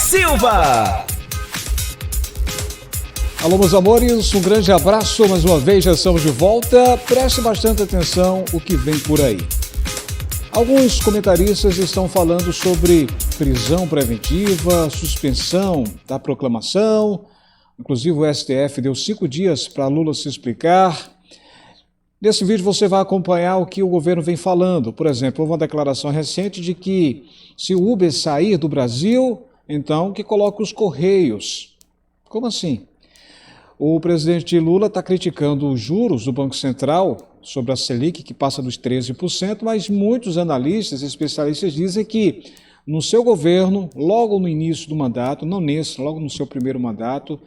Silva. Alô, meus amores, um grande abraço, mais uma vez já estamos de volta. Preste bastante atenção o que vem por aí. Alguns comentaristas estão falando sobre prisão preventiva, suspensão da proclamação. Inclusive o STF deu 5 dias para Lula se explicar. Nesse vídeo você vai acompanhar o que o governo vem falando. Por exemplo, houve uma declaração recente de que se o Uber sair do Brasil, então que coloque os Correios. Como assim? O presidente Lula está criticando os juros do Banco Central sobre a Selic, que passa dos 13%, mas muitos analistas e especialistas dizem que no seu governo, logo no início do mandato, não nesse, logo no seu primeiro mandato,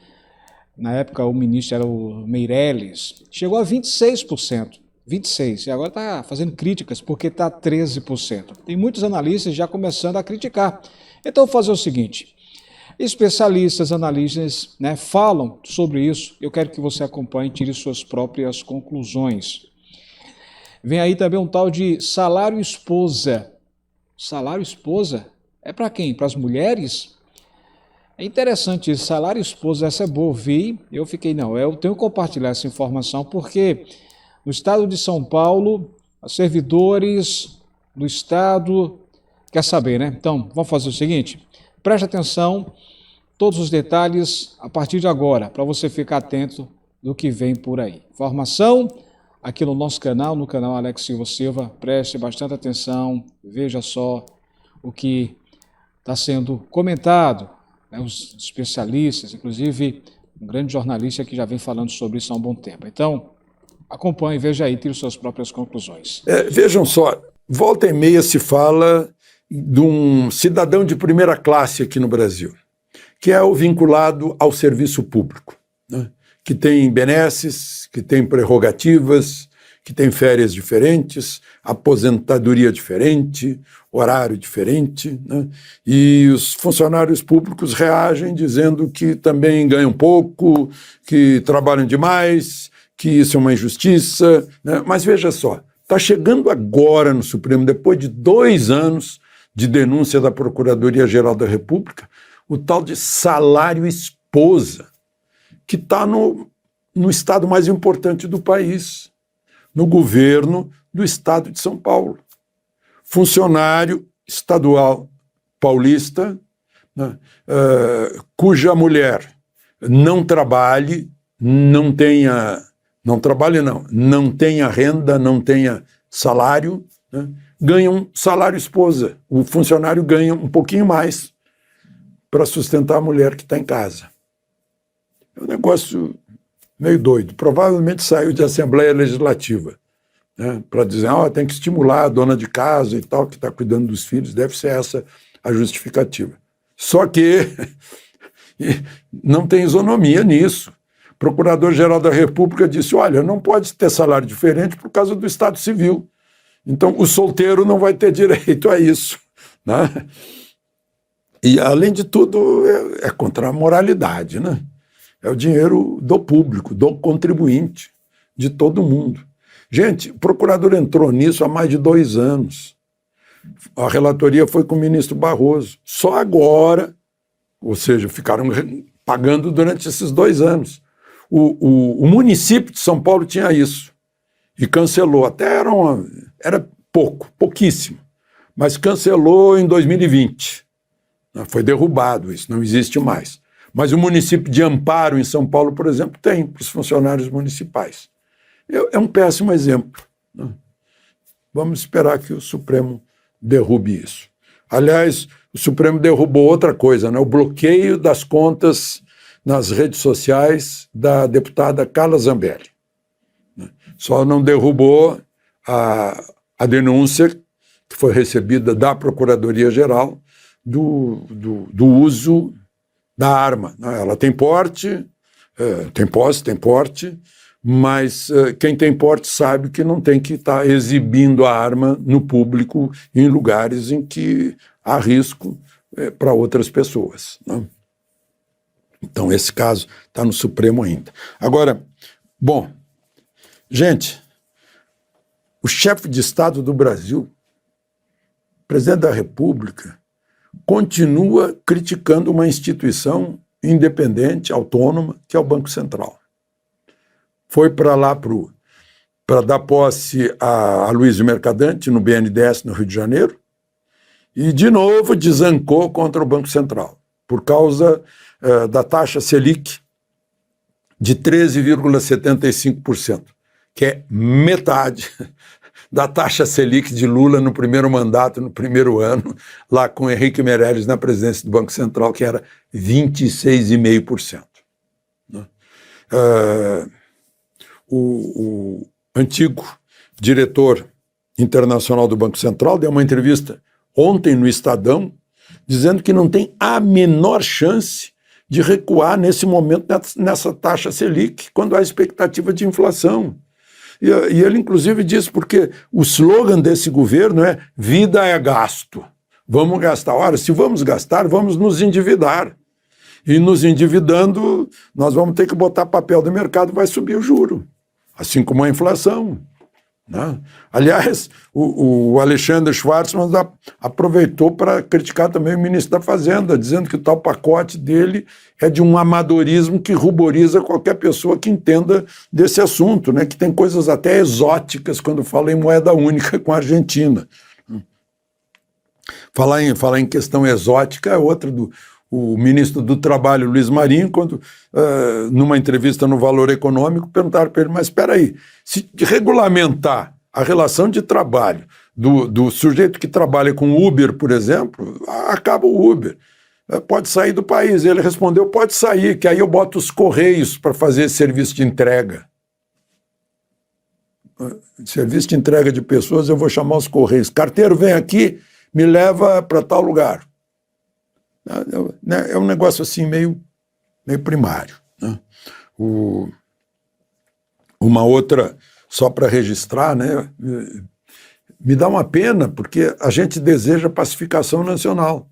na época o ministro era o Meirelles, chegou a 26%, 26%, e agora está fazendo críticas porque está 13%. Tem muitos analistas já começando a criticar. Então vou fazer o seguinte, especialistas, analistas, falam sobre isso, eu quero que você acompanhe e tire suas próprias conclusões. Vem aí também um tal de salário esposa. Salário esposa? É para quem? Para as mulheres? É interessante isso, salário esposa, essa é boa, eu fiquei, eu tenho que compartilhar essa informação, porque no estado de São Paulo, os servidores do estado, quer saber, né? Então, vamos fazer o seguinte, preste atenção, todos os detalhes a partir de agora, para você ficar atento do que vem por aí. Informação aqui no nosso canal, no canal Alex Silva, preste bastante atenção, veja só o que está sendo comentado, os especialistas, inclusive um grande jornalista que já vem falando sobre isso há um bom tempo. Então, acompanhe, veja aí, tire suas próprias conclusões. Vejam só, volta e meia se fala de um cidadão de primeira classe aqui no Brasil, que é o vinculado ao serviço público, né? Que tem benesses, que tem prerrogativas, que tem férias diferentes, aposentadoria diferente, horário diferente, né? E os funcionários públicos reagem dizendo que também ganham pouco, que trabalham demais, que isso é uma injustiça, né? Mas veja só, está chegando agora no Supremo, depois de 2 anos de denúncia da Procuradoria-Geral da República, o tal de salário esposa, que está no estado mais importante do país, no governo do estado de São Paulo. Funcionário estadual paulista, né, cuja mulher não trabalhe, não tenha renda, não tenha salário, né, ganha um salário esposa. O funcionário ganha um pouquinho mais para sustentar a mulher que está em casa. É um negócio meio doido. Provavelmente saiu de Assembleia Legislativa, né, para dizer, tem que estimular a dona de casa e tal, que está cuidando dos filhos, deve ser essa a justificativa. Só que não tem isonomia nisso. O Procurador-Geral da República disse, olha, não pode ter salário diferente por causa do Estado Civil. Então, o solteiro não vai ter direito a isso, né? E, além de tudo, é contra a moralidade, né? É o dinheiro do público, do contribuinte, de todo mundo. Gente, o procurador entrou nisso há mais de 2 anos. A relatoria foi com o ministro Barroso. Só agora, ou seja, ficaram pagando durante esses 2 anos. O município de São Paulo tinha isso e cancelou. Até era pouquíssimo, mas cancelou em 2020. Foi derrubado isso, não existe mais. Mas o município de Amparo, em São Paulo, por exemplo, tem para os funcionários municipais. É um péssimo exemplo, né? Vamos esperar que o Supremo derrube isso. Aliás, o Supremo derrubou outra coisa, né? O bloqueio das contas nas redes sociais da deputada Carla Zambelli. Só não derrubou a denúncia que foi recebida da Procuradoria-Geral do uso da arma. Ela tem porte, tem posse, tem porte, mas quem tem porte sabe que não tem que estar exibindo a arma no público em lugares em que há risco para outras pessoas, né? Então, esse caso está no Supremo ainda. Agora, bom, gente, o chefe de Estado do Brasil, presidente da República, continua criticando uma instituição independente, autônoma, que é o Banco Central. Foi para lá para dar posse a Luiz Mercadante no BNDES, no Rio de Janeiro, e de novo desancou contra o Banco Central, por causa da taxa Selic de 13,75%, que é metade da taxa Selic de Lula no primeiro mandato, no primeiro ano, lá com Henrique Meirelles na presidência do Banco Central, que era 26,5%. O antigo diretor internacional do Banco Central deu uma entrevista ontem no Estadão, dizendo que não tem a menor chance de recuar nesse momento nessa taxa Selic, quando há expectativa de inflação. E ele, inclusive, disse porque o slogan desse governo é vida é gasto. Vamos gastar. Ora, se vamos gastar, vamos nos endividar. E nos endividando, nós vamos ter que botar papel do mercado, vai subir o juro, assim como a inflação. Né? Aliás, o Alexandre Schwartzman aproveitou para criticar também o ministro da Fazenda, dizendo que o tal pacote dele é de um amadorismo que ruboriza qualquer pessoa que entenda desse assunto, né? Que tem coisas até exóticas quando fala em moeda única com a Argentina. Falar em questão exótica é outra o ministro do Trabalho, Luiz Marinho, quando, numa entrevista no Valor Econômico, perguntaram para ele, mas espera aí, se regulamentar a relação de trabalho do sujeito que trabalha com Uber, por exemplo, acaba o Uber, pode sair do país. Ele respondeu, pode sair, que aí eu boto os Correios para fazer esse serviço de entrega. Serviço de entrega de pessoas, eu vou chamar os Correios. Carteiro, vem aqui, me leva para tal lugar. É um negócio assim meio primário. Né? Uma outra, só para registrar, né? Me dá uma pena, porque a gente deseja pacificação nacional.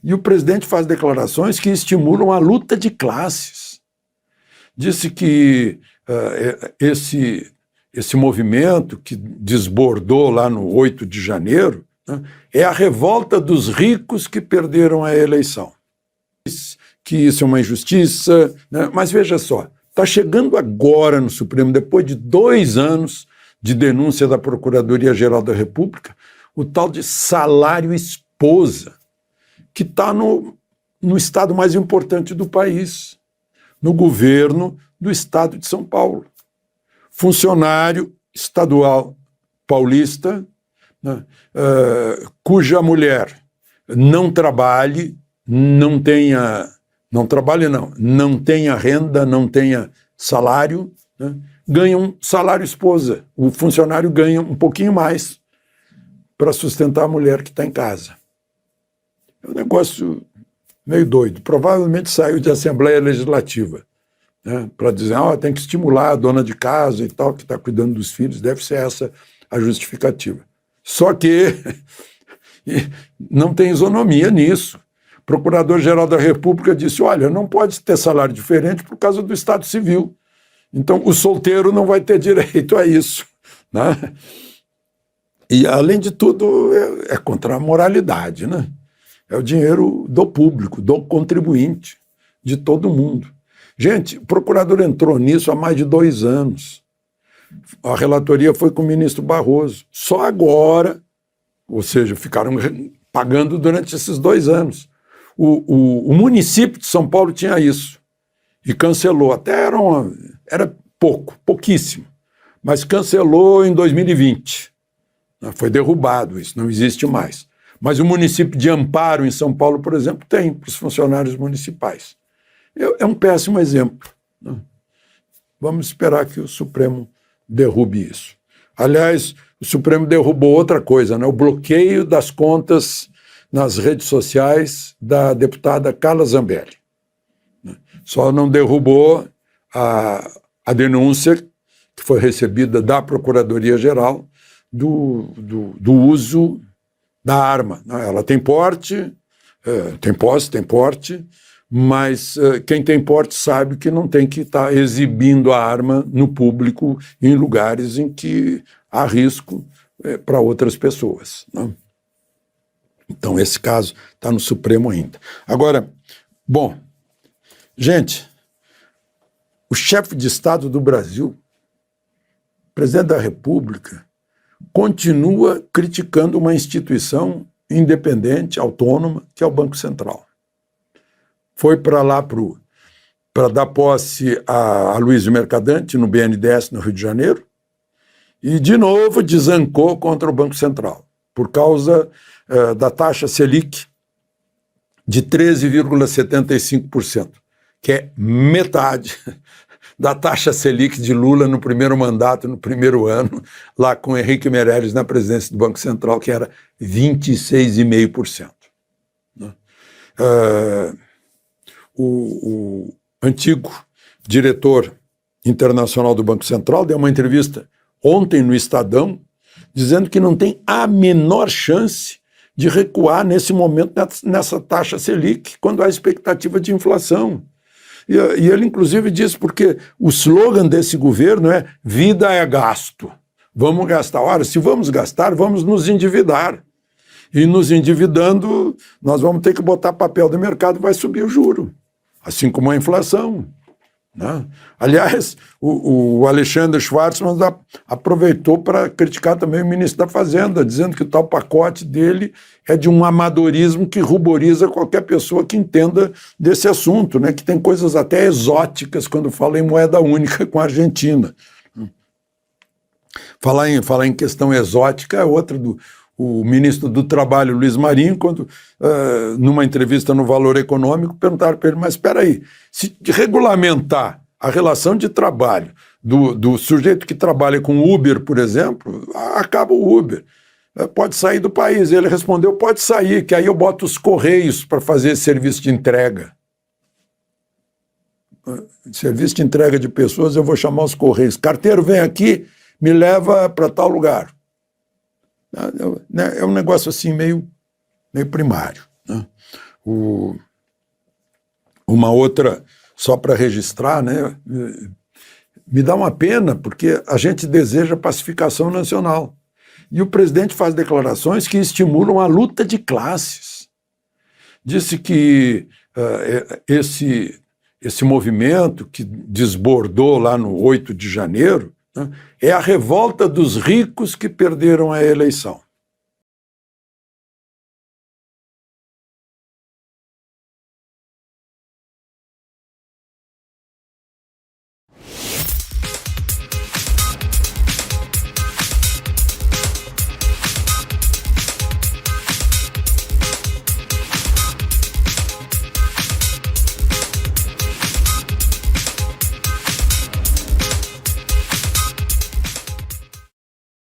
E o presidente faz declarações que estimulam a luta de classes. Disse que esse movimento que desbordou lá no 8 de janeiro, né, é a revolta dos ricos que perderam a eleição. Que isso é uma injustiça, né? Mas veja só, está chegando agora no Supremo, depois de 2 anos de denúncia da Procuradoria-Geral da República, o tal de salário esposa, que está no estado mais importante do país, no governo do estado de São Paulo. Funcionário estadual paulista, né, cuja mulher não trabalhe, não tenha renda, não tenha salário, né, ganha um salário esposa. O funcionário ganha um pouquinho mais para sustentar a mulher que está em casa. É um negócio meio doido. Provavelmente saiu de Assembleia Legislativa, né, para dizer, tem que estimular a dona de casa e tal, que está cuidando dos filhos, deve ser essa a justificativa. Só que não tem isonomia nisso. O Procurador-Geral da República disse, olha, não pode ter salário diferente por causa do Estado Civil. Então, o solteiro não vai ter direito a isso. Né? E, além de tudo, é contra a moralidade. Né? É o dinheiro do público, do contribuinte, de todo mundo. Gente, o procurador entrou nisso há mais de 2 anos. A relatoria foi com o ministro Barroso. Só agora, ou seja, ficaram pagando durante esses 2 anos. O município de São Paulo tinha isso e cancelou. Até era pouquíssimo, mas cancelou em 2020. Foi derrubado isso, não existe mais. Mas o município de Amparo, em São Paulo, por exemplo, tem para os funcionários municipais. É um péssimo exemplo. Né? Vamos esperar que o Supremo derrube isso. Aliás, o Supremo derrubou outra coisa, né? O bloqueio das contas nas redes sociais da deputada Carla Zambelli. Só não derrubou a denúncia que foi recebida da Procuradoria-Geral do uso da arma. Ela tem porte, tem posse, tem porte, mas quem tem porte sabe que não tem que estar exibindo a arma no público em lugares em que há risco para outras pessoas. Né? Então, esse caso está no Supremo ainda. Agora, bom, gente, o chefe de Estado do Brasil, presidente da República, continua criticando uma instituição independente, autônoma, que é o Banco Central. Foi para lá para dar posse a Aloysio Mercadante no BNDES, no Rio de Janeiro, e, de novo, desancou contra o Banco Central, por causa da taxa Selic de 13,75%, que é metade da taxa Selic de Lula no primeiro mandato, no primeiro ano, lá com Henrique Meirelles na presidência do Banco Central, que era 26,5%. Né? O antigo diretor internacional do Banco Central deu uma entrevista ontem no Estadão, dizendo que não tem a menor chance de recuar nesse momento nessa taxa Selic, quando há expectativa de inflação. E ele, inclusive, disse porque o slogan desse governo é vida é gasto. Vamos gastar. Ora, se vamos gastar, vamos nos endividar. E nos endividando, nós vamos ter que botar papel do mercado, vai subir o juro, assim como a inflação. Né? Aliás, o Alexandre Schwartzman aproveitou para criticar também o ministro da Fazenda, dizendo que o tal pacote dele é de um amadorismo que ruboriza qualquer pessoa que entenda desse assunto, né? Que tem coisas até exóticas quando fala em moeda única com a Argentina. Falar em questão exótica é outra o ministro do Trabalho, Luiz Marinho, quando, numa entrevista no Valor Econômico, perguntaram para ele, mas espera aí, se regulamentar a relação de trabalho do sujeito que trabalha com Uber, por exemplo, acaba o Uber, pode sair do país. Ele respondeu, pode sair, que aí eu boto os Correios para fazer esse serviço de entrega. Serviço de entrega de pessoas, eu vou chamar os Correios. Carteiro, vem aqui, me leva para tal lugar. É um negócio assim meio primário. Né? Uma outra, só para registrar, né? Me dá uma pena, porque a gente deseja pacificação nacional. E o presidente faz declarações que estimulam a luta de classes. Disse que esse movimento que desbordou lá no 8 de janeiro, né, é a revolta dos ricos que perderam a eleição.